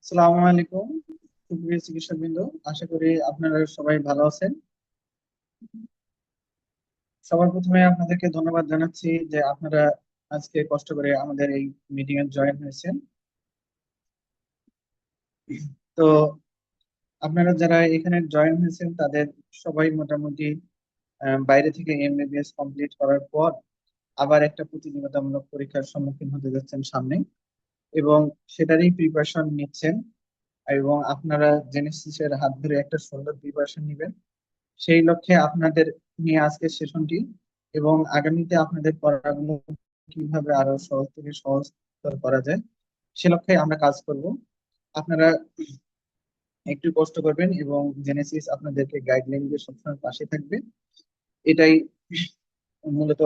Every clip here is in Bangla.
আসসালামু আলাইকুম সুপ্রিয় চিকিৎসকবৃন্দ। আশা করি আপনারা সবাই ভালো আছেন। সবার প্রথমে আপনাদেরকে ধন্যবাদ জানাচ্ছি যে আপনারা আজকে কষ্ট করে আমাদের এই মিটিং এ জয়েন হয়েছেন। তো আপনারা যারা এখানে জয়েন হয়েছেন তাদের সবাই মোটামুটি বাইরে থেকে এমবিবিএস কমপ্লিট করার পর আবার একটা প্রতিযোগিতামূলক পরীক্ষার সম্মুখীন হতে যাচ্ছেন সামনে, এবং সেটারই প্রিপারেশন নিচ্ছেন। এবং আপনারা জেনেসিসের হাত ধরে একটা সুন্দর প্রিপারেশন নেবেন, সেই লক্ষ্যে আপনাদের নিয়ে আজকের সেশনটি। এবং আগামীতে আপনাদের পড়াগুলো কিভাবে আরো সহজ থেকে সহজতর করা যায় সে লক্ষ্যে আমরা কাজ করব। আপনারা একটু কষ্ট করবেন এবং জেনেসিস আপনাদেরকে গাইডলাইন দিয়ে সবসময় পাশে থাকবে। এটাই মূলত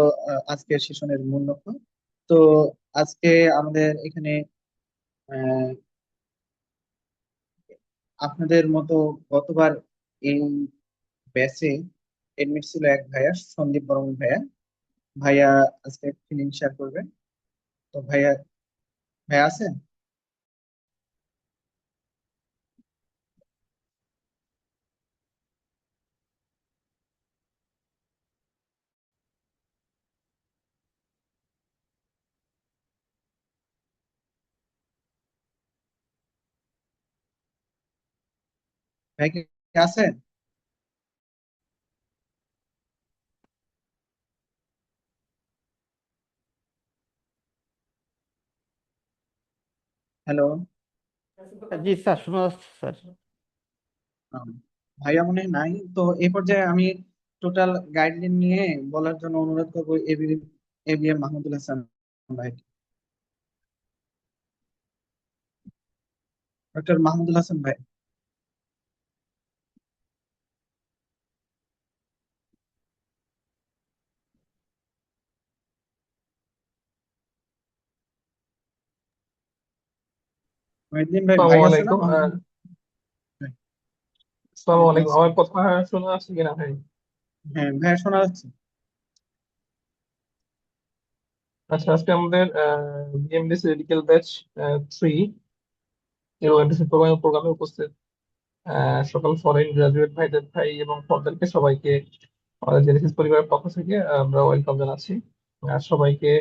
আজকের সেশনের মূল লক্ষ্য। তো আজকে আমাদের এখানে আহ, আপনাদের মতো গতবার এই ব্যাচে এডমিট ছিল এক ভাইয়া, সন্দীপ বর্মন ভাইয়া। ভাইয়া আজকে ফিলিং শেয়ার করবেন। তো ভাইয়া, ভাইয়া আছেন? ভাই কি আছেন? হ্যালো। জি স্যার, শোনা যাচ্ছে স্যার। ভাইয়া মনে হয় নাই। তো এই পর্যায়ে আমি টোটাল গাইডলাইন নিয়ে বলার জন্য অনুরোধ করবো এবিএম মাহমুদুল হাসান ভাই। ডক্টর মাহমুদুল হাসান ভাই। মহিউদ্দিন ভাই, আসসালামু ভাই আছে না আলাইকুম। মহিউদ্দিন ভাই? আসসালামু ওয়ালাইকুম আলাইকুম, আমার আসসালাম। কথা শোনা যাচ্ছে কিনা ভাই? হ্যাঁ ভাইয়া, শোনা যাচ্ছে। আচ্ছা, আজকে আমাদের বিএমডিসি মেডিকেল ব্যাচ 3 এর ওরিয়েন্টেশন প্রোগ্রামে উপস্থিত সকল ফরেন গ্রাজুয়েট ভাইদের ভাই এবং ফরদেরকে সবাইকে আমাদের জেনেসিস পরিবারের পক্ষ থেকে আমরা ওয়েলকাম জানাচ্ছি। আর সবাইকে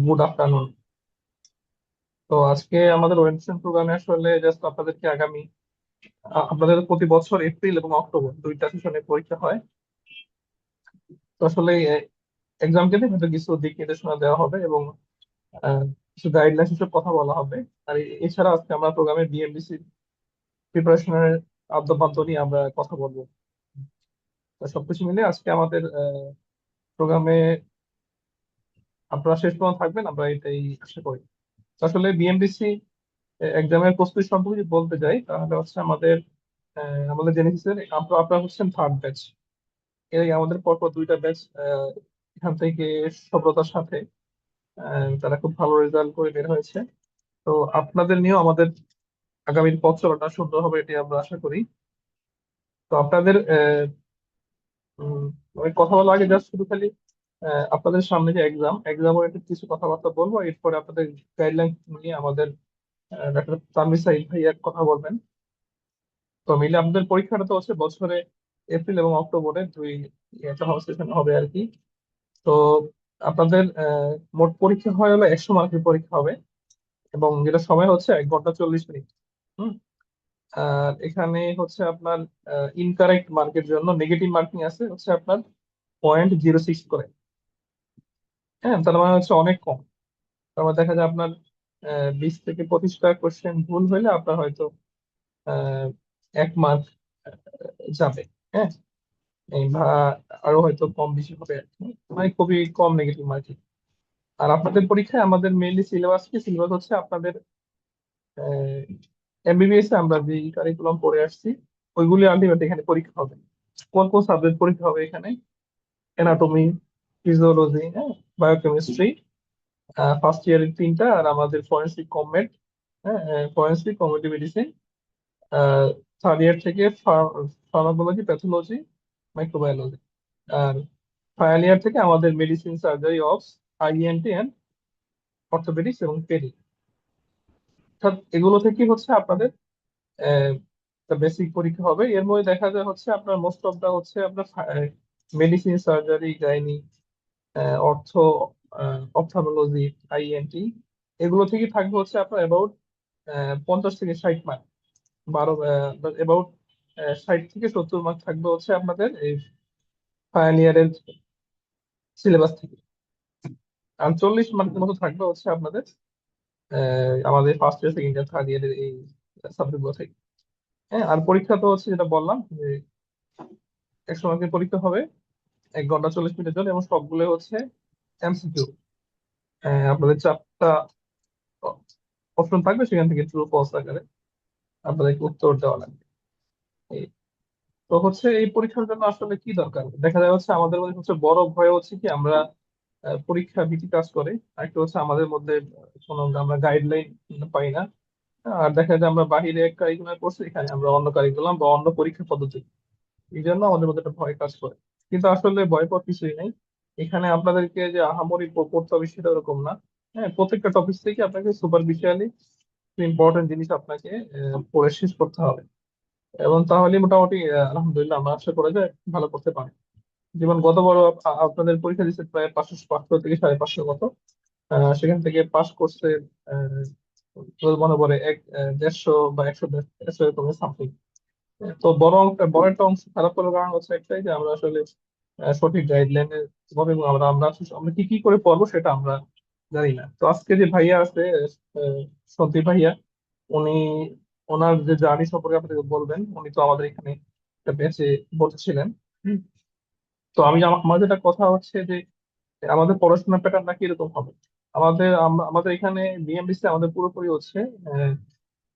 গুড আফটারনুন। তো আজকে আমাদের ওরিয়েন্টেশন প্রোগ্রামে আসলে জাস্ট আপনাদেরকে আগামী আপনাদের প্রতি বছর এপ্রিল এবং অক্টোবর দুইটা সেশনে পরীক্ষা হয়। তো আসলে এক্সাম কেটে হয়তো কিছু দিক নির্দেশনা দেওয়া হবে এবং কিছু গাইডলাইন্স হিসেবে কথা বলা হবে। আর এছাড়া আজকে আমরা প্রোগ্রামের বিএমডিসি প্রিপারেশনের আদ্যপান্ত নিয়ে আমরা কথা বলবো। তো সবকিছু মিলে আজকে আমাদের প্রোগ্রামে আপনারা শেষ পর্যন্ত থাকবেন, আমরা এটাই আশা করি। তো আসলে বিএমডিসি এক্সামের প্রস্তুতি সম্পর্কে যদি বলতে যাই তাহলে হচ্ছে আমাদের জেনেসিসের আপনারা হচ্ছেন থার্ড ব্যাচ। এর আগে আমাদের পরপর দুইটা ব্যাচ এখান থেকে সফলতার সাথে তারা খুব ভালো রেজাল্ট করে বের হয়েছে। তো আপনাদের নিয়েও আমাদের আগামীর পথ চলাটা সুন্দর হবে এটি আমরা আশা করি। তো আপনাদের আমি কথা বলার আগে জাস্ট শুধু খালি আপনাদের সামনে যে এক্সামের একটু কিছু কথাবার্তা বলবো, এরপরে আপনাদের গাইডলাইন নিয়ে আমাদের ডাক্তার তানভীর সাইদ ভাই এক কথা বলবেন। তো মিলে আপনাদের পরীক্ষাটা তো হচ্ছে বছরে এপ্রিল এবং অক্টোবরে দুই একটা সেশন হবে আর কি। তো আপনাদের মোট পরীক্ষা হয় হলো 100 মার্কের পরীক্ষা হবে এবং যেটা সময় হচ্ছে 1 ঘন্টা 40 মিনিট। হুম। আর এখানে হচ্ছে আপনার ইনকারেক্ট মার্কের জন্য নেগেটিভ মার্কিং আছে হচ্ছে আপনার 0.06 করে। হ্যাঁ, তার মানে হচ্ছে অনেক কম। তার মানে দেখা যায় আপনার 20 থেকে 25টা কোশ্চেন ভুল হইলে আপনার হয়তো 1 মার্ক যাবে। হ্যাঁ, বা আরো হয়তো কম বেশি হবে আর কি। মানে খুবই কম নেগেটিভ মার্কিং। আর আপনাদের পরীক্ষায় আমাদের মেইনলি সিলেবাস হচ্ছে আপনাদের এমবিবিএস এ আমরা যে কারিকুলাম পড়ে আসছি ওইগুলি আলটিমেট এখানে পরীক্ষা হবে। কোন কোন সাবজেক্ট পরীক্ষা হবে এখানে? অ্যানাটমি, ফিজিওলজি, হ্যাঁ, বায়োকেমিস্ট্রি, ফার্স্ট ইয়ারের তিনটা, আর আমাদের ফরেন্সিক কমেট, হ্যাঁ, forensic community medicine, third year থেকে ফার্মাকোলজি, প্যাথোলজি, মাইক্রোবায়োলজি। আর ফাইনাল ইয়ার থেকে আমাদের medicine, surgery, ops, ENT and orthopaedics এবং পেডি। অর্থাৎ এগুলো থেকে হচ্ছে আপনাদের বেসিক পরীক্ষা হবে। এর মধ্যে দেখা যায় হচ্ছে আপনার মোস্ট অফ দা হচ্ছে আপনার মেডিসিন, সার্জারি, গাইনি, অর্থ, অপথ্যালমোলজি, আইএনটি, এগুলো থেকে থাকবে হচ্ছে আপনার অ্যাবাউট 50 থেকে 60 মার্ক। অ্যাবাউট 60 থেকে 70 মার্ক থাকবে হচ্ছে আপনাদের এই ফাইনাল ইয়ারের সিলেবাস থেকে। আর 40 মার্কের মতো থাকবে হচ্ছে আপনাদের আমাদের first year, second year, third ইয়ারের এই সাবজেক্ট গুলো থেকে। হ্যাঁ, আর পরীক্ষা তো হচ্ছে যেটা বললাম যে 100 মার্কের পরীক্ষা হবে, 1 ঘন্টা 40 মিনিটের জন্য, এবং সবগুলো হচ্ছে এমসিকিউ। আপনাদের 4টা অপশন থাকবে, সেখান থেকে ট্রু ফলস আকারে আপনাদেরকে উত্তর দেওয়া লাগবে। এই তো হচ্ছে এই পরীক্ষার জন্য আসলে কি দরকার, দেখা যায় হচ্ছে আমাদের মধ্যে হচ্ছে বড় ভয় হচ্ছে কি আমরা পরীক্ষা ভীতি কাজ করে। আরেকটা হচ্ছে আমাদের মধ্যে কোনো আমরা গাইডলাইন পাই না। আর দেখা যায় আমরা বাহিরে এক কারিকুলাম করছি, এখানে আমরা অন্য কারিকুলাম বা অন্য পরীক্ষা পদ্ধতি, এই জন্য আমাদের মধ্যে একটা ভয় কাজ করে। কিন্তু আসলে ভয় পাওয়ার কিছুই নেই। এখানে আপনাদেরকে যে আহামরি পড়তে হবে সেটা এরকম না। হ্যাঁ, প্রত্যেকটা টপিক থেকে আপনাকে সুপারফিশিয়ালি ইম্পর্টেন্ট জিনিস আপনাকে পড়ে শেষ করতে হবে, এবং তাহলে মোটামুটি আলহামদুলিল্লাহ আমরা আশা করা যায় ভালো করতে পারি। যেমন গতবার আপনাদের পরীক্ষা দিচ্ছে প্রায় 500 থেকে 550 মতো, সেখান থেকে পাস করছে আহ, যদি মনে পড়ে 150 বা 100 এরকম সামথিং। তো বড় একটা অংশ খারাপ করার কারণ হচ্ছে একটাই, যে আমরা আসলে সঠিক গাইডলাইনে ভাবে, এবং আমরা কি কি করে পড়বো সেটা আমরা জানি না। তো আজকে যে ভাইয়া আছে, আহ, সন্দীপ ভাইয়া, উনি ওনার যে জার্নি সম্পর্কে আপনাকে বলবেন। উনি তো আমাদের এখানে একটা ব্যাচে ভর্তি ছিলেন। হুম। তো আমার যেটা কথা হচ্ছে যে আমাদের পড়াশোনার প্যাটার্নটা কিরকম হবে। আমাদের এখানে বিএমডিসি আমাদের পুরোপুরি হচ্ছে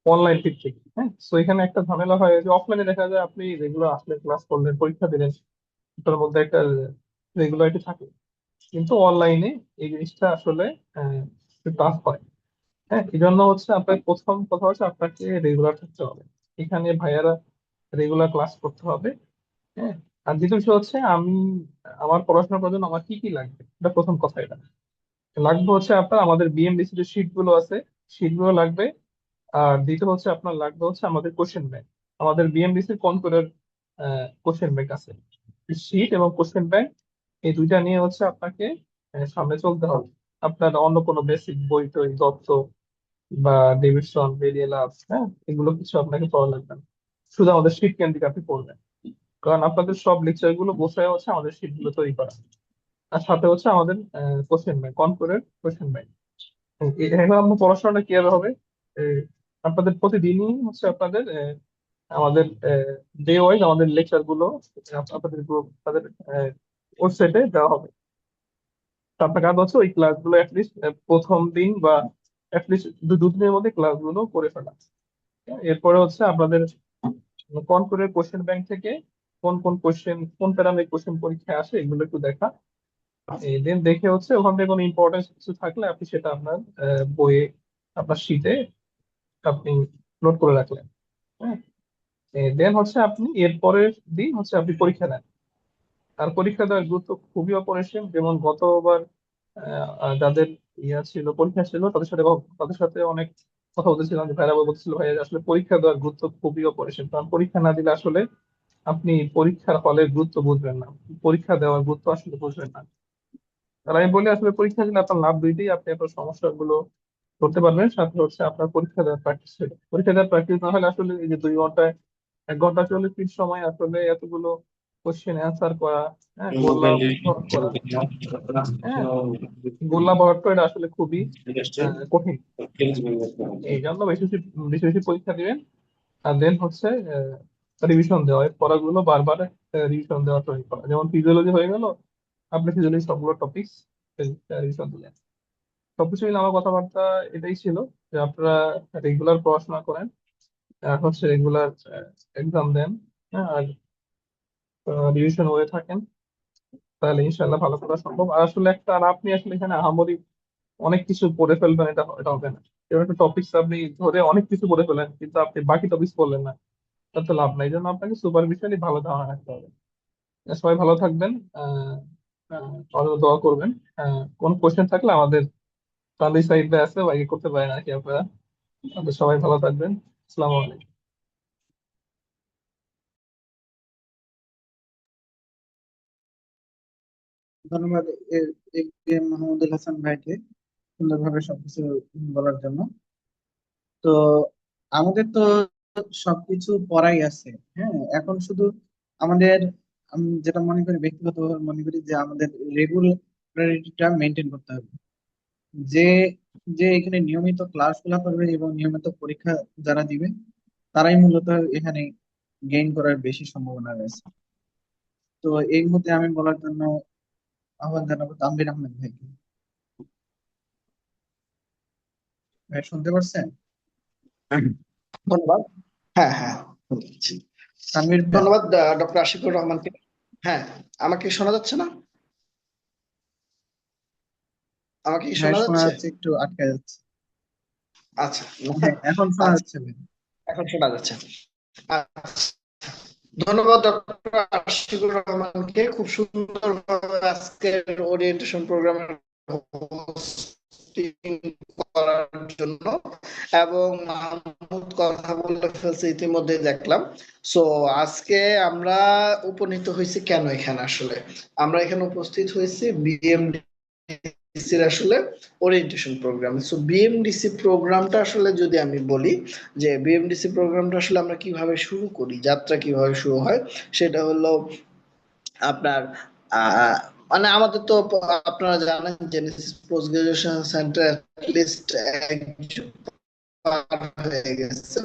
অনলাইন ভিত্তিক। হ্যাঁ, তো এখানে একটা ঝামেলা হয় যে অফলাইনে দেখা যায় আপনি রেগুলার আসলেন, ক্লাস করলেন, পরীক্ষা দিলেন, তার মধ্যে একটা রেগুলারিটি থাকে। কিন্তু অনলাইনে এই জিনিসটা আসলে একটু টাফ হয়। হ্যাঁ, এই জন্য হচ্ছে আপনার প্রথম কথা হচ্ছে আপনাকে রেগুলার থাকতে হবে, এখানে ভাইয়ারা রেগুলার ক্লাস করতে হবে। হ্যাঁ, আর দ্বিতীয় বিষয় হচ্ছে আমার পড়াশোনা করার জন্য আমার কি কি লাগবে, এটা প্রথম কথা। এটা লাগবে হচ্ছে আপনার আমাদের বিএমডিসি যে শীট গুলো আছে, শীট গুলো লাগবে। আর দ্বিতীয় হচ্ছে আপনার লাগবে হচ্ছে আমাদের কোশ্চেন ব্যাংক। আমাদের বিএমডিসি কনকোডের কোশ্চেন ব্যাংক আছে, শীট এবং কোশ্চেন ব্যাংক, এই দুইটা নিয়ে হচ্ছে আপনাকে সামনে চলতে হবে। আপনার অন্য কোনো বেসিক বই টই, দত্ত বা ডেভিডসন, বেরিয়ালাভ, হ্যাঁ, এগুলো কিছু আপনাকে পড়া লাগবে না। শুধু আমাদের শীট কেন্দ্রিক আপনি পড়বেন, কারণ আপনাদের সব লেকচার গুলো বসে হচ্ছে আমাদের শীট গুলো তৈরি করা। আর সাথে হচ্ছে আমাদের কোশ্চেন ব্যাংক, কনকোডের কোশ্চেন ব্যাংক। এখন আপনার পড়াশোনাটা কিভাবে হবে, আহ, আপনাদের প্রতিদিনই হচ্ছে আপনাদের আমাদের ডে ওয়াইজ আমাদের লেকচার গুলো আপনাদের গ্রুপ, তাদের ওয়েবসাইটে দেওয়া হবে। তো আপনার কাজ হচ্ছে ওই ক্লাসগুলো অ্যাটলিস্ট প্রথম দিন বা অ্যাটলিস্ট দুদিনের মধ্যে ক্লাসগুলো করে ফেলা। এরপরে হচ্ছে আপনাদের কোন করে কোশ্চেন ব্যাংক থেকে কোন কোন কোশ্চেন, কোন প্যারামিড কোশ্চেন পরীক্ষায় আসে, এগুলো একটু দেখা। দেন দেখে হচ্ছে ওখান থেকে কোনো ইম্পর্টেন্স কিছু থাকলে আপনি সেটা আপনার বইয়ে, আপনার শীটে আপনি নোট করে রাখলেন। হ্যাঁ, দেন হচ্ছে আপনি এরপরের দিন হচ্ছে আপনি পরীক্ষা দেন। আর পরীক্ষা দেওয়ার গুরুত্ব খুবই অপরিসীম। যেমন গতবার যাদের ছিল, পরীক্ষা ছিল, তাদের সাথে অনেক কথা বলতেছিলাম, যে ভাইরা বলতেছিল ভাইয়া যে আসলে পরীক্ষা দেওয়ার গুরুত্ব খুবই অপরিসীম, কারণ পরীক্ষা না দিলে আসলে আপনি পরীক্ষার হলের গুরুত্ব বুঝবেন না, পরীক্ষা দেওয়ার গুরুত্ব আসলে বুঝবেন না। আর আমি বলি আসলে পরীক্ষা দিলে আপনার লাভ দুইটাই, আপনি আপনার সমস্যাগুলো করতে পারবেন, সাথে হচ্ছে আপনার পরীক্ষা দেওয়ার প্র্যাকটিস হবে। পরীক্ষা দেওয়ার প্র্যাকটিস না হলে আসলে এই যে 2 ঘন্টায়, 1 ঘন্টা 40 মিনিট সময় আসলে এতগুলো কোশ্চেন অ্যান্সার করা, হ্যাঁ, গোল্লা ভরাট করা, হ্যাঁ, গোল্লা ভরাট করা, এটা আসলে খুবই কঠিন। এই জন্য বেশি বেশি বেশি বেশি পরীক্ষা দিবেন। আর দেন হচ্ছে রিভিশন দেওয়া, এই পড়াগুলো বারবার রিভিশন দেওয়া ট্রাই করা। যেমন ফিজিওলজি হয়ে গেল, আপনি ফিজিওলজি সবগুলো টপিক্স রিভিশন দিলেন। সবকিছু মিলে আমার কথাবার্তা এটাই ছিল, যে আপনারা রেগুলার পড়াশোনা করেন, আর হচ্ছে রেগুলার এক্সাম দেন, হ্যাঁ, আর রিভিশন হয়ে থাকেন, তাহলে ইনশাল্লাহ ভালো করা সম্ভব। আর আসলে আর আপনি আসলে এখানে আহামরি অনেক কিছু পড়ে ফেলবেন, এটা হবে না। এবার একটা টপিকস আপনি ধরে অনেক কিছু পড়ে ফেলেন, কিন্তু আপনি বাকি টপিকস পড়লেন না, তাতে লাভ নাই। এই জন্য আপনাকে সুপারফিশিয়ালি ভালো ধারণা রাখতে হবে। সবাই ভালো থাকবেন, আমাদের দোয়া করবেন। কোন কোশ্চেন থাকলে আমাদের তানভীর সাইডে আছে, বাইরে করতে পারেন আর কি আপনারা। আপনাদের সবাই ভালো থাকবেন। আসসালামু আলাইকুম। ধন্যবাদ মাহমুদুল হাসান ভাইকে সুন্দরভাবে সবকিছু বলার জন্য। তো আমাদের তো সবকিছু পড়াই আছে। হ্যাঁ, এখন শুধু আমাদের, আমি যেটা মনে করি, ব্যক্তিগত মনে করি যে আমাদের রেগুলারিটিটা মেনটেন করতে হবে। যে যে এখানে নিয়মিত ক্লাসগুলো করবে এবং নিয়মিত পরীক্ষা যারা দিবে তারাই মূলত এখানে গেইন করার বেশি সম্ভাবনা রয়েছে। তো এই মুহূর্তে আমি বলার জন্য আহ্বান জানাবো তানভীর আহমেদ ভাইকে। ভাই শুনতে পারছেন? ধন্যবাদ। হ্যাঁ, হ্যাঁ, শুনতে পাচ্ছি। তানভীর ভাই, ধন্যবাদ ডক্টর আশিকুর রহমানকে। হ্যাঁ, আমাকে শোনা যাচ্ছে না? আমাকে কি হ্যাঁ শোনা শোনা যাচ্ছে? যাচ্ছে, একটু আটকে যাচ্ছে। আচ্ছা। হ্যাঁ এখন শোনা আচ্ছা, যাচ্ছে ভাই। এখন শোনা যাচ্ছে। আচ্ছা, ধন্যবাদ ডক্টর আশিকুর রহমানকে খুব সুন্দরভাবে আজকের ওরিয়েন্টেশন প্রোগ্রামের করার জন্য। এবং মাহমুদ কথা বলে ফেলছে ইতিমধ্যে দেখলাম। সো আজকে আমরা উপনীত হয়েছি কেন এখানে, আসলে আমরা এখানে উপস্থিত হয়েছি বিএমডিসির আসলে ওরিয়েন্টেশন প্রোগ্রাম। সো বিএমডিসি প্রোগ্রামটা আসলে যদি আমি বলি যে বিএমডিসি প্রোগ্রামটা আসলে আমরা কিভাবে শুরু করি, যাত্রা কিভাবে শুরু হয়, সেটা হলো আপনার মানে আমাদের তো আপনারা জানেন Genesis post graduation centre list পার হয়ে গেছে,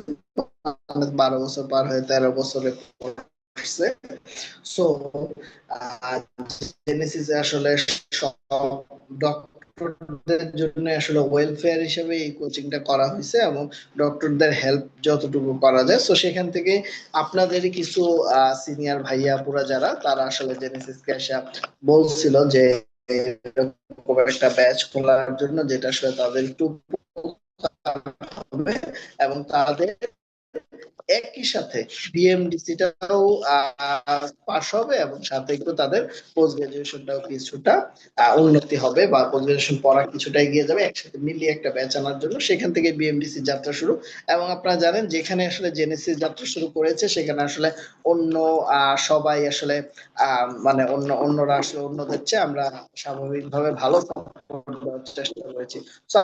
12 বছর পার হয়ে 13 বছরে পড়ছে। সো জেনেসিস আসলে সব ডক্টরদের জন্য আসলে ওয়েলফেয়ার হিসেবে এই কোচিংটা করা হয়েছে, এবং ডক্টরদের হেল্প যতটুকু করা যায়। সো সেখান থেকে আপনাদেরই কিছু সিনিয়র ভাইয়া পুরা যারা তারা আসলে জেনেসিসকে এসে বলছিল যে এরকম একটা ব্যাচ খোলার জন্য, যেটা আসলে তাদের একটু হবে এবং তাদের একই সাথে বিএমডিসিটাও পাস হবে, এবং সাথে একটু তাদের পোস্ট গ্রাজুয়েশনটাও কিছুটা উন্নতি হবে, বা পোস্ট গ্রাজুয়েশন পড়া কিছুটা এগিয়ে যাবে, একসাথে মিলিয়ে একটা ব্যাচ আনার জন্য। সেখান থেকে বিএমডিসি যাত্রা শুরু। এবং আপনারা জানেন যেখানে আসলে জেনেসিস যাত্রা শুরু করেছে সেখানে আসলে অন্য সবাই আসলে মানে অন্যরা আসলে অন্যদের চেয়ে আমরা স্বাভাবিকভাবে ভালো দেওয়ার চেষ্টা করেছি। তো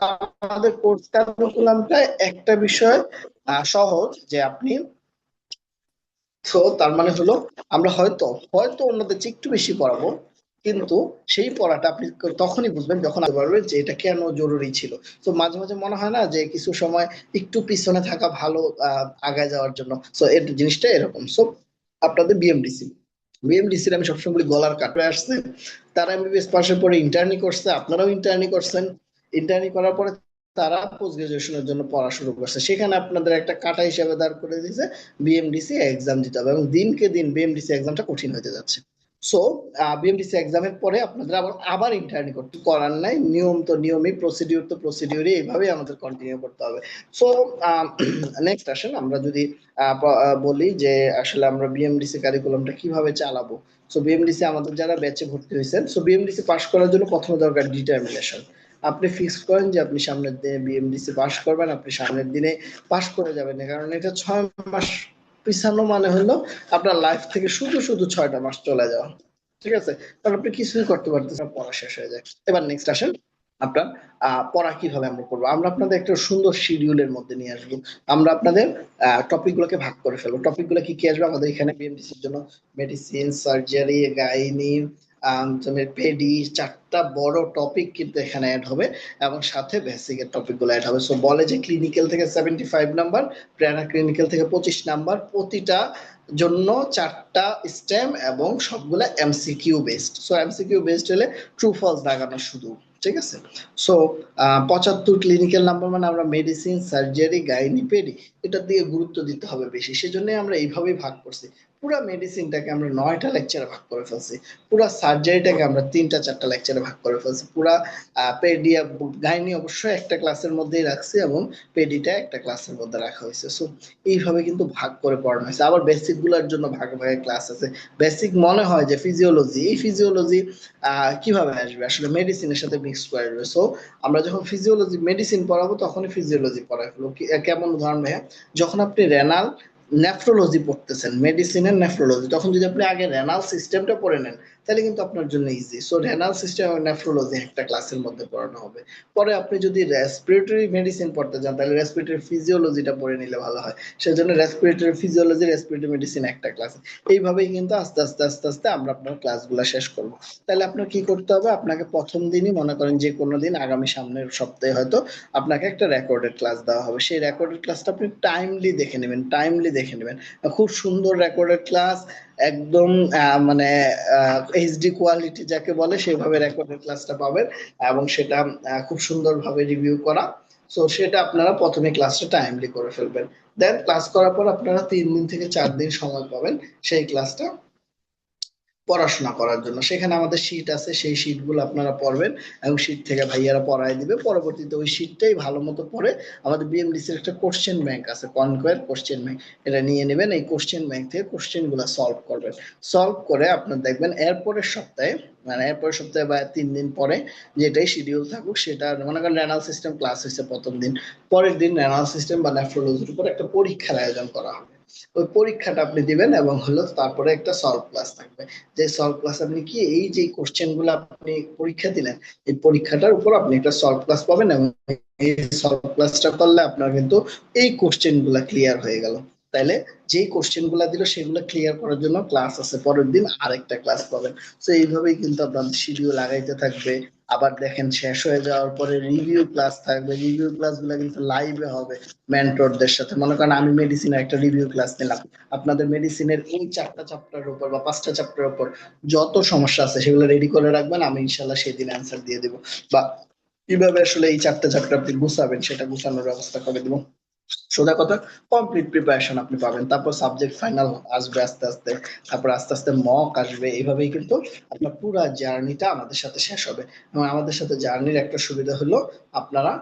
আমাদের কোর্স কারিকুলামটা একটা বিষয় সহজ, যে আপনি, তো তার মানে হলো আমরা হয়তো হয়তো অন্যদের চেয়ে একটু বেশি পড়াবো, কিন্তু সেই পড়াটা আপনি তখনই বুঝবেন যখন আপনি পারবেন যে এটা কেন জরুরি ছিল। তো মাঝে মাঝে মনে হয় না যে কিছু সময় একটু পিছনে থাকা ভালো আগায় যাওয়ার জন্য। সো এর জিনিসটা এরকম। সো আপনাদের বিএমডিসির আমি সবসময় বলি গলার কাটে আসছে। তারা এমবিবিএস পাশের পরে ইন্টার্নি করছে, আপনারাও ইন্টার্নি করছেন। ইন্টার্নি করার পরে তারা পোস্ট গ্রাজুয়েশনের জন্য পড়া শুরু করছে, সেখানে আপনাদের একটা কাটা হিসেবে দাঁড় করে দিয়েছে বিএমডিসি এক্সাম দিতে হবে, এবং দিনকে দিন বিএমডিসি এক্সামটা কঠিন হতে যাচ্ছে। সো বিএমডিসি এক্সামের পরে আপনাদের আবার আবার ইন্টার্নি করতে করার নাই, নিয়ম তো নিয়মই, প্রসিডিউর তো প্রসিডিউরই, এইভাবেই আমাদের কন্টিনিউ করতে হবে। সো নেক্সট আসেন আমরা যদি বলি যে আসলে আমরা বিএমডিসি কারিকুলামটা কিভাবে চালাবো। সো বিএমডিসি আমাদের যারা ব্যাচে ভর্তি হয়েছেন, সো বিএমডিসি পাস করার জন্য প্রথমে দরকার ডিটারমিনেশন। আপনি ফিক্স করেন যে আপনি সামনের দিনে বিএমডিসি পাস করবেন, আপনি সামনের দিনে পাস করে যাবেন না, কারণ এটা 6 মাস পিছানো মানে হলো আপনার লাইফ থেকে শুধু শুধু 6টা মাস চলে যাওয়া। ঠিক আছে, কারণ আপনি কিছুই করতে পারতেছেন না, পড়া শেষ হয়ে যায়। এবার নেক্সট আসেন আপনার পড়া কিভাবে আমরা করবো। আমরা আপনাদের একটা সুন্দর শিডিউলের মধ্যে নিয়ে আসবো। আমরা আপনাদের টপিক গুলোকে ভাগ করে ফেলবো। টপিক গুলো কি কি আসবে আমাদের এখানে বিএমডিসির জন্য? মেডিসিন, সার্জারি, গাইনি, পেডি, 4টা বড় টপিক কিন্তু এখানে অ্যাড হবে, এবং সাথে বেসিক এর টপিক গুলো অ্যাড হবে। সো বলে যে ক্লিনিক্যাল থেকে 75 নাম্বার, প্যারা ক্লিনিক্যাল থেকে 25 নাম্বার, প্রতিটা জন্য 4টা স্টেম, এবং সবগুলা MCQ based. So MCQ based হলে ট্রু ফলস দাগানো শুধু। ঠিক আছে। সো 75 ক্লিনিক্যাল নাম্বার মানে আমরা মেডিসিন, সার্জারি, গাইনি, পেডি, এটার দিকে গুরুত্ব দিতে হবে বেশি, সেজন্য আমরা এইভাবেই ভাগ করছি। পুরা মেডিসিনটাকে আমরা 9টা লেকচারে ভাগ করে ফেলছি, পুরা সার্জারিটাকে আমরা 3টা 4টা লেকচারে ভাগ করে ফেলছি, পুরা পেডিয়া গাইনি অবশ্যই একটা ক্লাসের মধ্যেই রাখছি এবং পেডিটা একটা ক্লাসের মধ্যে রাখা হয়েছে। সো এইভাবে কিন্তু ভাগ করে পড়ানো হয়েছে। আবার বেসিক গুলার জন্য ভাগে ভাগে ক্লাস আছে। বেসিক মনে হয় যে ফিজিওলজি, এই ফিজিওলজি কিভাবে আসবে, আসলে মেডিসিনের সাথে মিক্স করে আসবে। সো আমরা যখন ফিজিওলজি মেডিসিন পড়াবো তখনই ফিজিওলজি পড়াই ফেলবো। কেমন উদাহরণ ভাইয়া, যখন আপনি রেনাল নেফ্রোলজি পড়তেছেন, মেডিসিনের নেফ্রোলজি, তখন যদি আপনি আগে রেনাল সিস্টেমটা পড়ে নেন তাহলে কিন্তু আপনার জন্য ইজি। সো রেনাল সিস্টেম এবং নেফ্রোলজি একটা ক্লাসের মধ্যে পড়ানো হবে। পরে আপনি যদি রেসপিরেটরি মেডিসিন পড়তে যান তাহলে রেসপিরেটরি ফিজিওলজিটা পড়ে নিলে ভালো হয়, সেজন্য রেসপিরেটরি ফিজিওলজি, রেসপিরেটরি মেডিসিন একটা ক্লাস। এইভাবেই কিন্তু আস্তে আস্তে আস্তে আস্তে আমরা আপনার ক্লাসগুলো শেষ করব। তাহলে আপনার কি করতে হবে, আপনাকে প্রথম দিনই মনে করেন যে কোনো দিন আগামী সামনের সপ্তাহে হয়তো আপনাকে একটা রেকর্ডেড ক্লাস দেওয়া হবে, সেই রেকর্ডেড ক্লাসটা আপনি টাইমলি দেখে নেবেন, টাইমলি দেখে নেবেন। খুব সুন্দর রেকর্ডেড ক্লাস, একদম মানে এইচডি কোয়ালিটি যাকে বলে সেভাবে রেকর্ডেড ক্লাসটা পাবেন এবং সেটা খুব সুন্দরভাবে রিভিউ করা। সো সেটা আপনারা প্রথমে ক্লাসটা টাইমলি করে ফেলবেন। দেন ক্লাস করার পর আপনারা 3 দিন থেকে 4 দিন সময় পাবেন সেই ক্লাসটা পড়াশোনা করার জন্য। সেখানে আমাদের শীট আছে, সেই শীট গুলো আপনারা পড়বেন এবং শীট থেকে ভাইয়ারা পড়ায় দিবে। পরবর্তীতে ওই শীটটাই ভালো মতো পড়ে আমাদের বিএমডিসির একটা কোশ্চেন ব্যাংক আছে, কনকোয়ার কোশ্চেন ব্যাংক, এটা নিয়ে নেবেন। এই কোশ্চেন ব্যাংক থেকে কোশ্চেন গুলো সলভ করবেন। সলভ করে আপনার দেখবেন এরপরের সপ্তাহে, মানে এরপরের সপ্তাহে বা 3 দিন পরে যেটাই শিডিউল থাকুক, সেটা মনে করেন রেনাল সিস্টেম ক্লাস হয়েছে প্রথম দিন, পরের দিন রেনাল সিস্টেম বা নেফ্রোলজির উপর একটা পরীক্ষার আয়োজন করা হবে। ওই পরীক্ষাটা আপনি দিবেন এবং হলো তারপরে একটা সলভ ক্লাস থাকবে। যে সলভ ক্লাস আপনি কি এই যে কোশ্চেন গুলো আপনি পরীক্ষা দিলেন, এই পরীক্ষাটার উপর আপনি একটা সলভ ক্লাস পাবেন এবং এই সলভ ক্লাসটা করলে আপনার কিন্তু এই কোশ্চেন গুলা ক্লিয়ার হয়ে গেল। তাইলে যেই কোশ্চেন গুলা দিল সেগুলো ক্লিয়ার করার জন্য ক্লাস আছে, পরের দিন আরেকটা ক্লাস পাবেন। তো এইভাবেই কিন্তু আপনার শিডিউল লাগাইতে থাকবে। আবার দেখেন শেষ হয়ে যাওয়ার পরে রিভিউ ক্লাস থাকবে, রিভিউ ক্লাস গুলো কিন্তু লাইভে হবে মেন্টরদের সাথে। মনে করেন আমি মেডিসিনের একটা রিভিউ ক্লাস নিলাম, আপনাদের মেডিসিনের এই 4টা চ্যাপ্টারের উপর বা 5টা চ্যাপ্টারের উপর যত সমস্যা আছে সেগুলো রেডি করে রাখবেন, আমি ইনশাল্লাহ সেদিন অ্যান্সার দিয়ে দেবো। বা কিভাবে আসলে এই 4টা চ্যাপ্টার আপনি গুছাবেন সেটা গুছানোর ব্যবস্থা করে দেবো। সোজা কথা, কমপ্লিট প্রিপারেশন আপনি পাবেন। তারপর সাবজেক্ট ফাইনাল আসবে আস্তে আস্তে, তারপর আস্তে আস্তে মক আসবে। এইভাবেই কিন্তু আপনার পুরো জার্নিটা আমাদের সাথে শেষ হবে। এবং আমাদের সাথে জার্নির একটা সুবিধা হলো আপনারা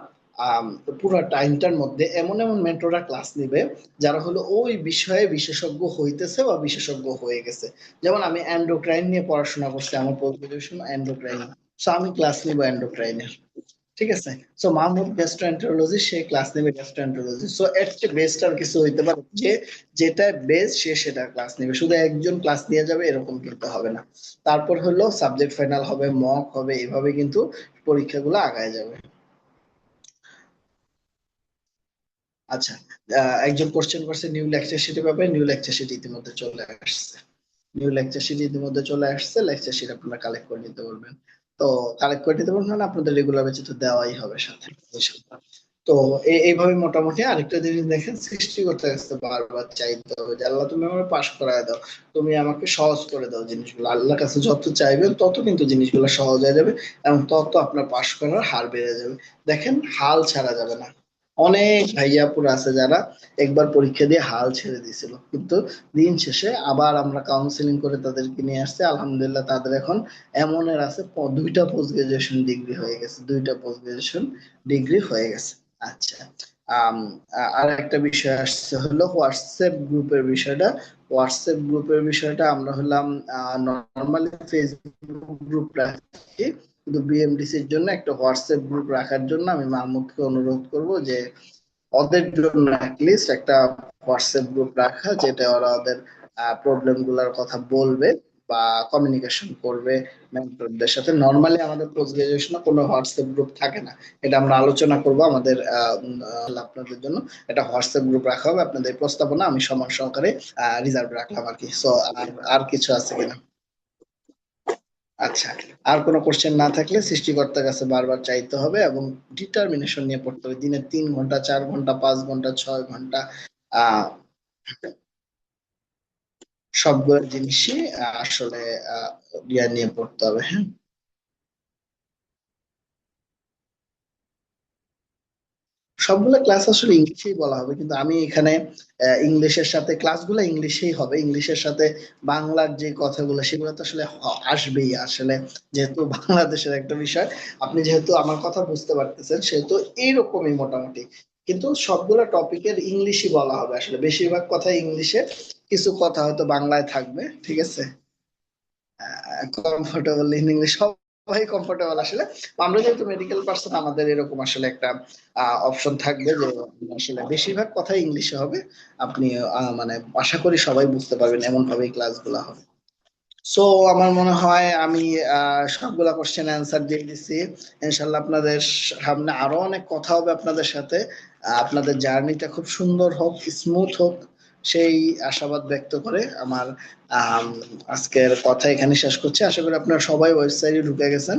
পুরো টাইমটার মধ্যে এমন এমন মেন্টররা ক্লাস নিবে যারা হলো ওই বিষয়ে বিশেষজ্ঞ হইতেছে বা বিশেষজ্ঞ হয়ে গেছে। যেমন আমি এন্ডোক্রাইন নিয়ে পড়াশোনা করছি, আমার পোস্ট গ্রাজুয়েশন এন্ডোক্রাইন, সো আমি ক্লাস নিব এন্ডোক্রাইনের। ঠিক আছে, সো মাহমুদ গ্যাস্ট্রোএন্টারোলজি, সে ক্লাস নেবে গ্যাস্ট্রোএন্টারোলজি। সো এর চেয়ে বেস্ট আর কিছু হইতে পারে যে যেটা বেস্ট সে সেটা ক্লাস নেবে, শুধু একজন ক্লাস নিয়ে যাবে এরকম কিন্তু হবে না। তারপর হলো সাবজেক্ট ফাইনাল হবে, মক হবে, এভাবে কিন্তু পরীক্ষাগুলো আগায় যাবে। আচ্ছা, একজন কোশ্চেন করছে নিউ লেকচার শিটে পাবে, নিউ লেকচার শিট ইতিমধ্যে চলে আসছে, নিউ লেকচার শিট ইতিমধ্যে চলে আসছে। লেকচার শিট আপনারা কালেক্ট করে নিতে বলবেন। তো কালেক্ট করে নিতে বলবেন, আপনাদের রেগুলার ব্যাচে তো দেওয়াই হবে সাথে। তো এইভাবে মোটামুটি আরেকটা জিনিস দেখেন, সৃষ্টি করতে আসতে বারবার চাইতে হবে যে আল্লাহ তুমি আমার পাশ করায় দাও, তুমি আমাকে সহজ করে দাও জিনিসগুলো। আল্লাহর কাছে যত চাইবেন তত কিন্তু জিনিসগুলো সহজ হয়ে যাবে এবং তত আপনার পাশ করার হার বেড়ে যাবে। দেখেন হাল ছাড়া যাবে না। অনেক ভাইয়াপুর আছে যারা একবার পরীক্ষা দিয়ে হাল ছেড়ে দিয়েছিল, কিন্তু দিন শেষে আবার আমরা কাউন্সিলিং করে তাদেরকে নিয়ে আসছে। আলহামদুলিল্লাহ তাদের এখন এমনের আছে 2টা পোস্ট গ্রাজুয়েশন ডিগ্রি হয়ে গেছে, 2টা পোস্ট গ্রাজুয়েশন ডিগ্রি হয়ে গেছে। আচ্ছা, আম, আর একটা বিষয় আসছে হলো হোয়াটসঅ্যাপ গ্রুপের বিষয়টা। হোয়াটসঅ্যাপ গ্রুপের বিষয়টা আমরা হলাম নর্মালি ফেসবুক গ্রুপ রাখি, কিন্তু বিএমডিসির জন্য একটা হোয়াটসঅ্যাপ গ্রুপ রাখার জন্য আমি মাহমুদকে অনুরোধ করব যে ওদের জন্য অ্যাটলিস্ট একটা হোয়াটসঅ্যাপ গ্রুপ রাখা, যেটা ওরা ওদের প্রবলেম গুলার কথা বলবে বা কমিউনিকেশন করবে মেন্টরদের সাথে। নর্মালি আমাদের পোস্ট গ্রাজুয়েশনে কোনো হোয়াটসঅ্যাপ গ্রুপ থাকে না, এটা আমরা আলোচনা করব আমাদের আপনাদের জন্য একটা হোয়াটসঅ্যাপ গ্রুপ রাখা হবে। আপনাদের প্রস্তাবনা আমি সম্মান সহকারে রিজার্ভ রাখলাম আর কি। সো আর কিছু আছে কিনা? আচ্ছা, আর কোনো কোশ্চেন না থাকলে সৃষ্টিকর্তার কাছে বারবার চাইতে হবে এবং ডিটারমিনেশন নিয়ে পড়তে হবে। দিনে 3 ঘন্টা, 4 ঘন্টা, 5 ঘন্টা, 6 ঘন্টা আহ সবগুলো জিনিসই আসলে ইয়া নিয়ে পড়তে হবে। হ্যাঁ, সবগুলো ক্লাস আসলে ইংলিশেই বলা হবে, কিন্তু আমি এখানে ইংলিশের সাথে ক্লাসগুলো ইংলিশেই হবে, ইংলিশের সাথে বাংলার যে কথাগুলো সেগুলো তো আসলে আসবেই আসলে, যেহেতু বাংলাদেশের একটা বিষয়। আপনি যেহেতু আমার কথা বুঝতে পারতেছেন সেহেতু এইরকমই মোটামুটি, কিন্তু সবগুলো টপিকের ইংলিশই বলা হবে আসলে, বেশিরভাগ কথা ইংলিশে, কিছু কথা হয়তো বাংলায় থাকবে, ঠিক আছে। কমফোর্টেবল ইন ইংলিশ, সবাই কমফোর্টেবল আসলে। আমরা যেহেতু মেডিকেল পার্সন, আমাদের এরকম আসলে একটা অপশন থাকবে যে আসলে বেশিরভাগ কথাই ইংলিশে হবে। আপনি মানে আশা করি সবাই বুঝতে পারবেন, এমন ভাবেই ক্লাসগুলো হবে। সো আমার মনে হয় আমি সবগুলা কোশ্চেন অ্যান্সার দিয়ে দিছি। ইনশাল্লাহ আপনাদের সামনে আরো অনেক কথা হবে আপনাদের সাথে। আপনাদের জার্নিটা খুব সুন্দর হোক, স্মুথ হোক, সেই আশাবাদ ব্যক্ত করে আমার আম, আজকের কথা এখানে শেষ করছি। আশা করি আপনারা সবাই ওয়েবসাইটে ঢুকে গেছেন।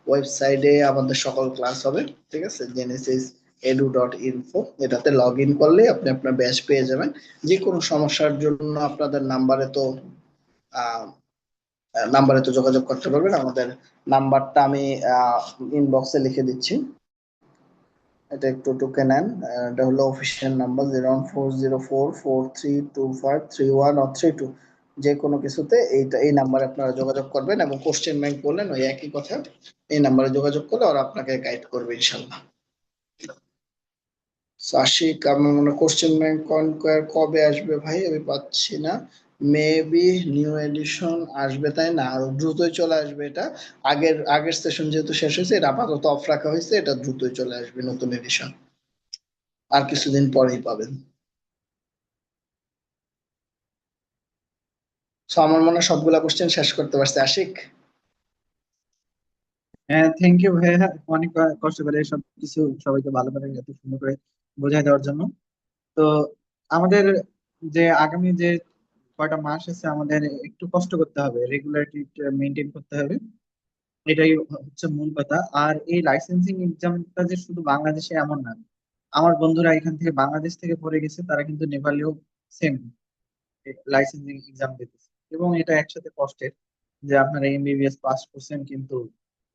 ওয়েবসাইটে আমাদের সকল ক্লাস হবে, ঠিক আছে, genesis.edu.info। এটাতে লগ ইন করলে আপনি আপনার ব্যাচ পেয়ে যাবেন। যে কোনো সমস্যার জন্য আপনাদের নাম্বারে তো যোগাযোগ করতে পারবেন। আমাদের নাম্বারটা আমি ইনবক্সে লিখে দিচ্ছি, এটা একটু টুকে নেন। এটা হলো অফিসিয়াল নাম্বার 01404432531 যে কোনো কিছুতে এই নাম্বারে আপনারা যোগাযোগ করবেন, এবং কোশ্চেন ব্যাংক বললেন ওই একই কথা, এই নাম্বারে যোগাযোগ করলে ওরা আপনাকে গাইড করবে ইনশাল্লাহ। আশিক, আমার মনে কোশ্চেন ব্যাংক কবে আসবে ভাই, আমি পাচ্ছি না। মেবি নিউ এডিশন আসবে, তাই না? আর দ্রুতই চলে আসবে এটা। আগের সেশন যেহেতু শেষ হয়েছে, এটা আপাতত অফ রাখা হয়েছে, এটা দ্রুতই চলে আসবে নতুন এডিশন, আর কিছুদিন পরেই পাবেন। সো আমার মনে হয় সবগুলা কোশ্চেন শেষ করতে পারছি আশিক। হ্যাঁ, থ্যাংক ইউ ভাইয়া, অনেক কষ্ট করে সবকিছু সবাইকে ভালো করে এত সুন্দর করে বোঝাই দেওয়ার জন্য। তো আমাদের যে আগামী যে কয়টা মাস আছে, আমাদের একটু কষ্ট করতে হবে, রেগুলারিটি মেনটেন করতে হবে, এটাই হচ্ছে মূল কথা। আর এই লাইসেন্সিং এক্সামটা যে শুধু বাংলাদেশে এমন না, আমার বন্ধুরা এখান থেকে বাংলাদেশ থেকে পড়ে গেছে, তারা কিন্তু নেপালেও সেম লাইসেন্সিং এক্সাম দিতেছে। এবং এটা একসাথে কষ্টের, যে আপনারা এমবিবিএস পাস করছেন কিন্তু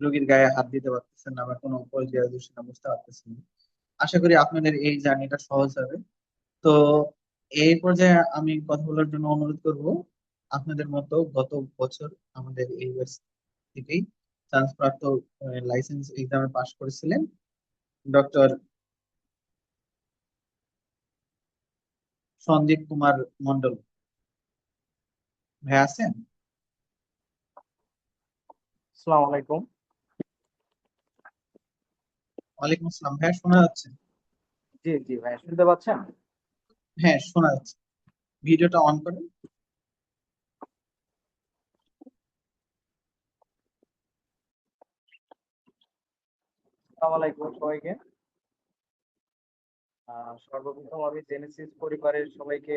রোগীর গায়ে হাত দিতে পারতেছেন না, বা কোনো পোস্ট গ্রাজুয়েশন বুঝতে পারতেছেন না। আশা করি আপনাদের এই জার্নিটা সহজ হবে। তো এই পর্যায়ে আমি কথা বলার জন্য অনুরোধ করব, আপনাদের মতো গত বছর আমাদের এই ব্যাচ থেকেই চান্স প্রাপ্ত লাইসেন্স এক্সামে পাশ করেছিলেন ডক্টর সন্দীপ কুমার মন্ডল ভাই, আছেন? আসসালামু আলাইকুম। ওয়ালাইকুম আসসালাম ভাইয়া, শোনা যাচ্ছে? জি জি ভাই, শুনতে পাচ্ছেন? হ্যাঁ, শোনা যাচ্ছে। ভিডিওটা অন করেন। আসসালামু আলাইকুম সবাইকে। সর্বপ্রথম আমি জেনেসিস পরিবারের সবাইকে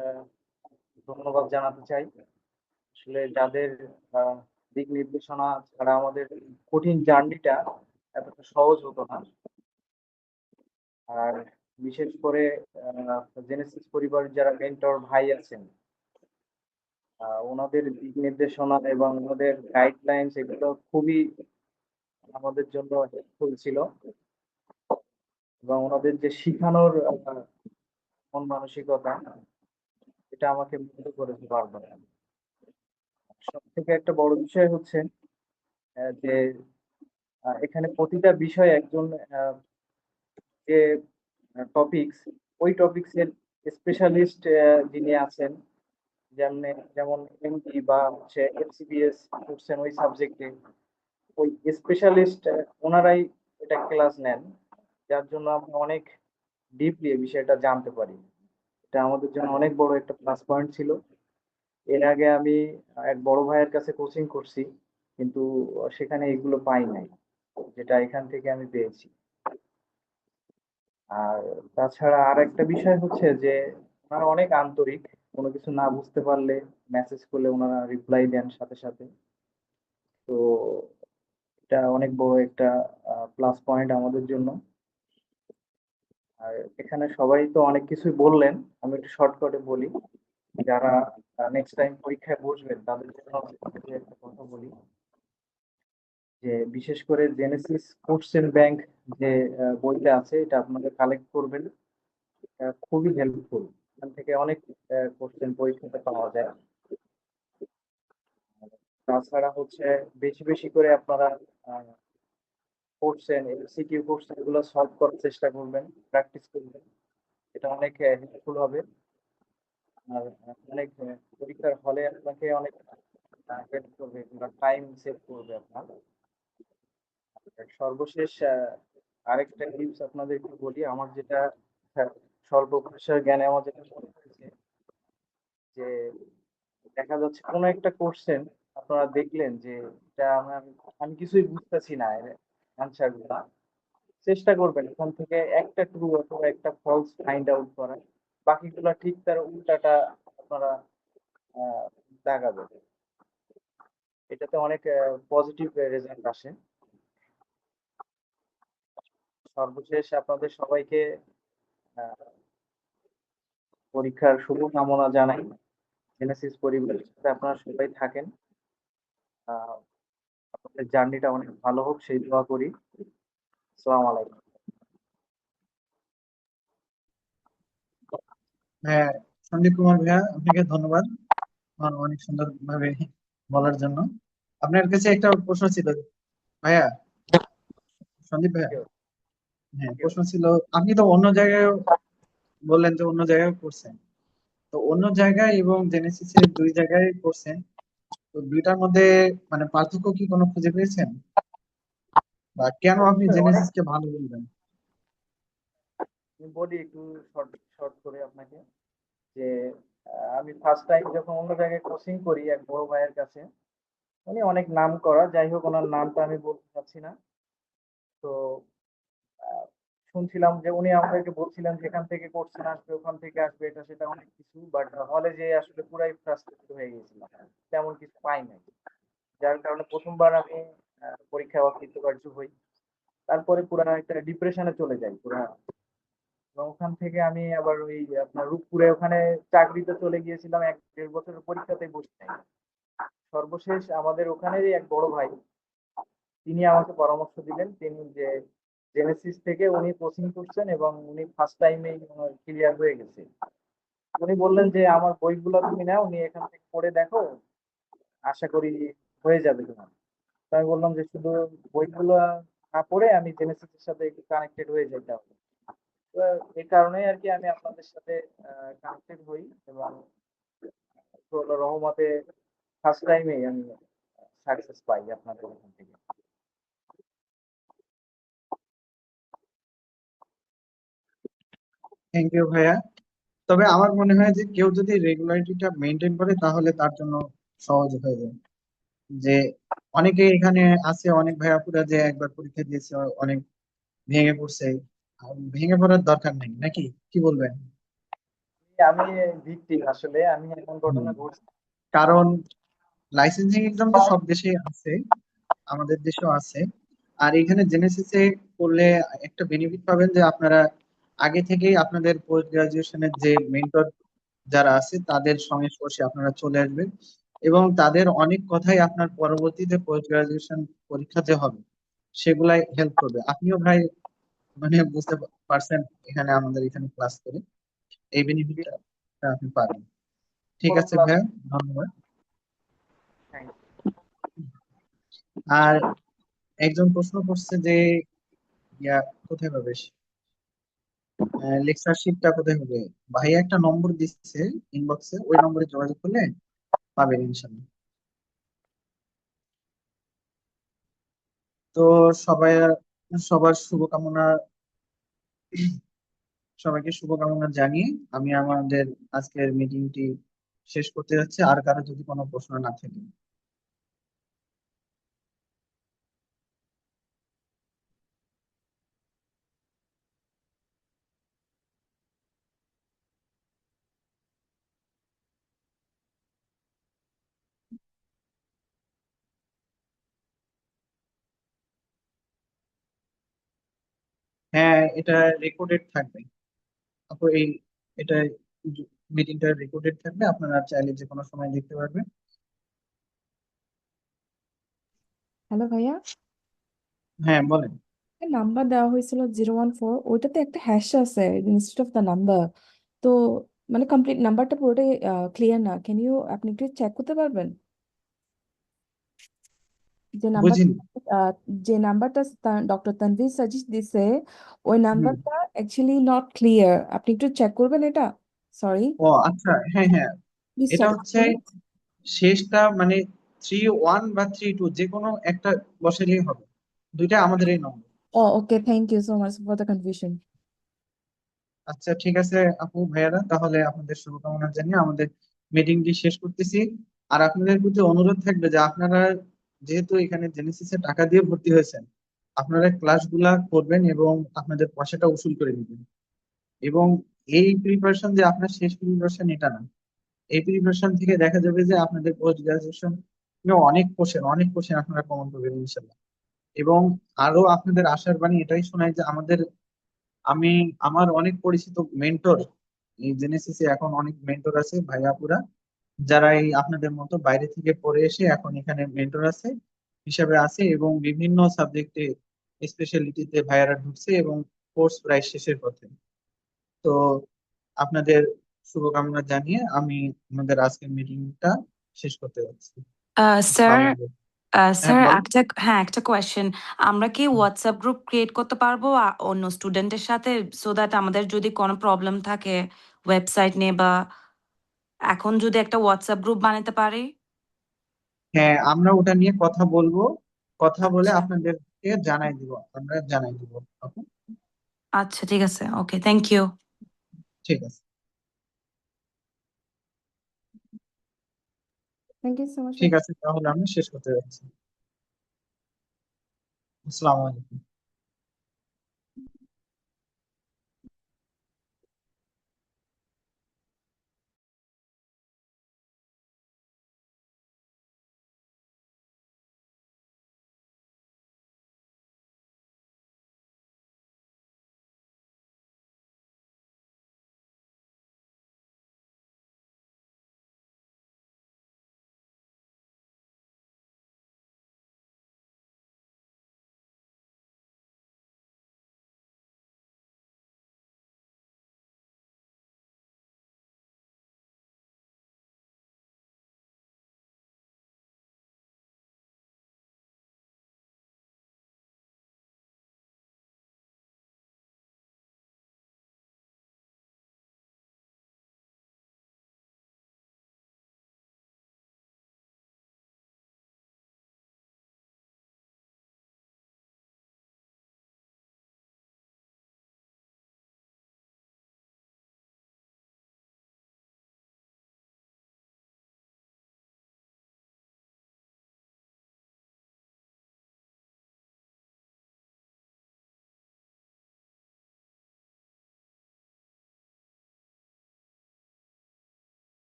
আহ, ধন্যবাদ জানাতে চাই। আসলে যাদের আহ, দিক নির্দেশনা ছাড়া আমাদের কঠিন জার্নিটা এতটা সহজ হতো না। আর বিশেষ করে জেনেসিস পরিবারের যারা মেন্টর ভাই আছেন, ওনাদের দিক নির্দেশনা এবং ওনাদের গাইডলাইন্স এগুলো খুবই আমাদের জন্য হেল্পফুল ছিল। এবং ওনাদের যে শিখানোর মন মানসিকতা, এটা আমাকে মুগ্ধ করেছে বারবার। সব থেকে একটা বড় বিষয় হচ্ছে যে এখানে প্রতিটা বিষয় একজন যে টপিকস, ওই টপিকস এর স্পেশালিস্ট যিনি আছেন, যেমন যেমন এমডি বা হচ্ছে এফসিবিএস করছেন ওই সাবজেক্টে, ওই স্পেশালিস্ট ওনারাই এটা ক্লাস নেন, যার জন্য আমরা অনেক ডিপলি এই বিষয়টা জানতে পারি। এটা আমাদের জন্য অনেক বড় একটা প্লাস পয়েন্ট ছিল। এর আগে আমি এক বড় ভাইয়ের কাছে কোচিং করছি, কিন্তু সেখানে এগুলো পাই নাই, যেটা এখান থেকে আমি পেয়েছি। আর তাছাড়া আর একটা বিষয় হচ্ছে যে ওনারা অনেক আন্তরিক, কোনো কিছু না বুঝতে পারলে মেসেজ করলে ওনারা রিপ্লাই দেন সাথে সাথে। তো এটা অনেক বড় একটা প্লাস পয়েন্ট আমাদের জন্য। আর এখানে সবাই তো অনেক কিছুই বললেন, আমি একটু শর্টকাটে বলি। যারা নেক্সট টাইম পরীক্ষায় বসবেন তাদের জন্য যে একটা কথা বলি, যে বিশেষ করে জেনেসিস কোশ্চেন ব্যাংক যে বইটা আছে এটা আপনারা কালেক্ট করবেন, খুবই হেল্পফুল। এখান থেকে অনেক কোশ্চেন পরীক্ষাতে পাওয়া যায়। তাছাড়া হচ্ছে বেশি বেশি করে আপনারা কোশ্চেন এমসিকিউ কোশ্চেন এগুলো সলভ করার চেষ্টা করবেন, প্র্যাকটিস করবেন। এটা অনেক হেল্পফুল হবে। আর অনেক পরীক্ষার হলে আপনাকে অনেক হেল্প করবে, টাইম সেভ করবে আপনার। আর সর্বশেষ আরেকটা টিপস আপনাদেরকে বলি, আমার যেটা স্বল্প পরিসর জ্ঞানে আমার যেটা মনে হয়েছে যে দেখা যাচ্ছে কোনো একটা কোশ্চেন আপনারা দেখলেন যে এটা আমি কিছুই বুঝতেছি না এর অ্যান্সার গুলা, চেষ্টা করবেন এখান থেকে একটা ট্রু অথবা একটা ফলস ফাইন্ড আউট করার, বাকিগুলা ঠিক তার উল্টাটা আপনারা আহ, দাগাবেন। এটাতে অনেক পজিটিভ রেজাল্ট আসে। সর্বশেষ আপনাদের সবাইকে আহ, পরীক্ষার শুভকামনা জানাই। জেনেসিস পরিবারের সাথে আপনারা সবাই থাকেন, আহ, আপনাদের জার্নিটা অনেক ভালো হোক সেই দোয়া করি। আসসালামু আলাইকুম। হ্যাঁ, সন্দীপ কুমার ভাইয়া, আপনাকে ধন্যবাদ আমার অনেক সুন্দর ভাবে বলার জন্য। আপনার কাছে একটা প্রশ্ন ছিল ভাইয়া, সন্দীপ ভাইয়া। হ্যাঁ, প্রশ্ন ছিল, আপনি তো অন্য জায়গায় বললেন যে অন্য জায়গায় করছেন, তো অন্য জায়গায় এবং জেনেসিসের দুই জায়গায় করছেন, তো দুইটার মধ্যে মানে পার্থক্য কি কোনো খুঁজে পেয়েছেন, বা কেন আপনি অবশ্যই অনেক, জেনেসিসকে ভালো বলবেন? আমি বলি একটু শর্ট শর্ট করে আপনাকে যে আমি ফার্স্ট টাইম যখন অন্য জায়গায় কোচিং করি এক বড় ভাইয়ের কাছে, উনি অনেক নাম করা, যাই হোক ওনার নামটা আমি বলতে চাচ্ছি না। তো আহ, শুনছিলাম যে উনি আমাদেরকে বলছিলেন যে এখান থেকে কোশ্চেন আসবে, ওখান থেকে আসবে, এটা সেটা অনেক কিছু, বাট হলে যে আসলে পুরাই ফ্রাস্ট্রেটেড হয়ে গেছিলাম, তেমন কিছু পাই নাই। যার কারণে প্রথমবার আমি পরীক্ষায় অকৃতকার্য হই। তারপরে পুরা একটা ডিপ্রেশনে চলে যাই পুরা। এবং ওখান থেকে আমি আবার ওই আপনার রূপপুরে ওখানে চাকরিতে চলে গিয়েছিলাম, 1-1.5 বছরের পরীক্ষাতেই বসি নাই। সর্বশেষ আমাদের ওখানেরই এক বড় ভাই, তিনি আমাকে পরামর্শ দিলেন, তিনি যে জেনেসিস থেকে উনি কোচিং করছেন এবং উনি ফার্স্ট টাইমেই ক্লিয়ার হয়ে গেছে। উনি বললেন যে আমার বইগুলো তুমি নাও, নিয়ে এখান থেকে পড়ে দেখো, আশা করি হয়ে যাবে তোমার। তো আমি বললাম যে শুধু বইগুলো না পড়ে আমি জেনেসিসের সাথে একটু কানেক্টেড হয়ে যাইতে হবে। তো এই কারণেই আর কি আমি আপনাদের সাথে কানেক্টেড হই, এবং রহমতে ফার্স্ট টাইমেই আমি সাকসেস পাই আপনাদের এখান থেকে। থ্যাংক ইউ ভাইয়া। তবে আমার মনে হয় যে কেউ যদি রেগুলারিটিটা মেনটেন করে তাহলে তার জন্য সহজ হয়ে যায়। যে অনেকে এখানে আছে, অনেক ভাইয়াপুরা যে একবার পরীক্ষা দিয়েছে অনেক ভেঙে পড়ছে। ভেঙে পড়ার দরকার নেই, নাকি কি বলবেন? আমি ভিকটিম, আসলে আমি এমন হুম। ঘটনা ঘটছে। কারণ লাইসেন্সিং এক্সাম তো সব দেশেই আছে, আমাদের দেশেও আছে। আর এখানে জেনেসিসে করলে একটা বেনিফিট পাবেন যে আপনারা আগে থেকেই আপনাদের পোস্ট গ্রাজুয়েশনের যে মেন্টর যারা আছে তাদের সংস্পর্শে আপনারা চলে আসবেন, এবং তাদের অনেক কথাই আপনার পরবর্তীতে পোস্ট গ্রাজুয়েশন পরীক্ষা যে হবে সেগুলাই হেল্প করবে। আপনিও ভাই মানে বুঝতে পারছেন এখানে আমাদের এখানে ক্লাস করে এই বেনিফিটটা আপনি পাবেন। ঠিক বড় আছে ক্লাস। ভাইয়া, ধন্যবাদ। থ্যাংক আর একজন প্রশ্ন করছে যে ইয়া কোথায় পাবে, লেকচারশিপটা কোথায় হবে? ভাইয়া একটা নম্বর দিচ্ছে ইনবক্সে, ওই নম্বরে যোগাযোগ করলে পাবেন ইনশাল্লাহ। তো সবাই, সবার শুভকামনা, সবাইকে শুভকামনা জানিয়ে আমি আমাদের আজকের মিটিংটি শেষ করতে যাচ্ছি, আর কারো যদি কোনো প্রশ্ন না থাকে। হ্যাঁ, এটা রেকর্ডেড থাকবে আপু, এটা মিটিংটা রেকর্ডেড থাকবে, আপনারা চাইলে যে কোনো সময় দেখতে পারবেন। হ্যালো ভাইয়া। হ্যাঁ বলেন। নাম্বার দেওয়া হয়েছিল 014, ওইটাতে একটা হ্যাশ আছে ইনস্টেড অফ দ্য নাম্বার। তো মানে কমপ্লিট নাম্বারটা পুরোটাই ক্লিয়ার না। আপনি একটু চেক করতে পারবেন যে নাম্বার বুঝিনি। আহ, যে নাম্বারটা ডক্টর তানভীর সাজিশ দিছে, ওই হুম। নাম্বারটা অ্যাকচুয়ালি নট ক্লিয়ার। আপনি একটু চেক করবেন এটা। সরি, ও আচ্ছা, হ্যাঁ হ্যাঁ, প্লিজ এটা চেক হচ্ছে করুন। শেষটা মানে 3-1 বা 3-2 যে কোনো একটা বসালেই হবে, দুইটা আমাদের এই নম্বর। ও okay, thank you so much for the confusion. আচ্ছা ঠিক আছে আপু ভাইয়ারা, তাহলে আপনাদের শুভকামনা জানিয়ে আমাদের মিটিংটি শেষ করতেছি। আর আপনাদের প্রতি অনুরোধ থাকবে যে আপনারা যেহেতু এখানে জেনেসিসে টাকা দিয়ে ভর্তি হয়েছেন, আপনারা ক্লাসগুলা করবেন এবং আপনাদের পয়সাটা উসুল করে দিবেন। এবং এই প্রিপারেশন যে আপনার শেষ প্রিপারেশন এটা না, এই প্রিপারেশন থেকে দেখা যাবে যে আপনাদের পোস্ট গ্রাজুয়েশন অনেক কোশ্চেন আপনারা কমন পাবেন ইনশাল্লাহ। এবং আরো আপনাদের আশার বাণী এটাই শোনায় যে আমি আমার অনেক পরিচিত মেন্টর, এই জেনেসিসে এখন অনেক মেন্টর আছে ভাইয়াপুরা, যারা এই আপনাদের মতো বাইরে থেকে পড়ে এসে এখন এখানে মেন্টর আছে হিসাবে আছে এবং বিভিন্ন সাবজেক্টে স্পেশালিটিতে ভাইয়ারা ঢুকছে এবং কোর্স প্রায় শেষের পথে। তো আপনাদের শুভকামনা জানিয়ে আমি আমাদের আজকের মিটিংটা শেষ করতে যাচ্ছি। স্যার, আসসালামু আলাইকুম। হ্যাঁ স্যার বলো। একটা কোয়েশ্চেন। আমরা কি হোয়াটসঅ্যাপ গ্রুপ ক্রিয়েট করতে পারবো অন্য স্টুডেন্টের সাথে, সো দ্যাট আমাদের যদি কোনো প্রবলেম থাকে ওয়েবসাইট নিয়ে বা এখন যদি একটা হোয়াটসঅ্যাপ গ্রুপ বানাতে পারি? হ্যাঁ আমরা ওটা নিয়ে কথা বলবো, কথা বলে আচ্ছা, আপনাদেরকে আমরা জানাই দিব। ওকে, আচ্ছা, ঠিক আছে, ওকে, থ্যাংক ইউ। ঠিক আছে। Thank you so much. ঠিক আছে তাহলে আমি শেষ করতে যাচ্ছি। আসসালামু আলাইকুম।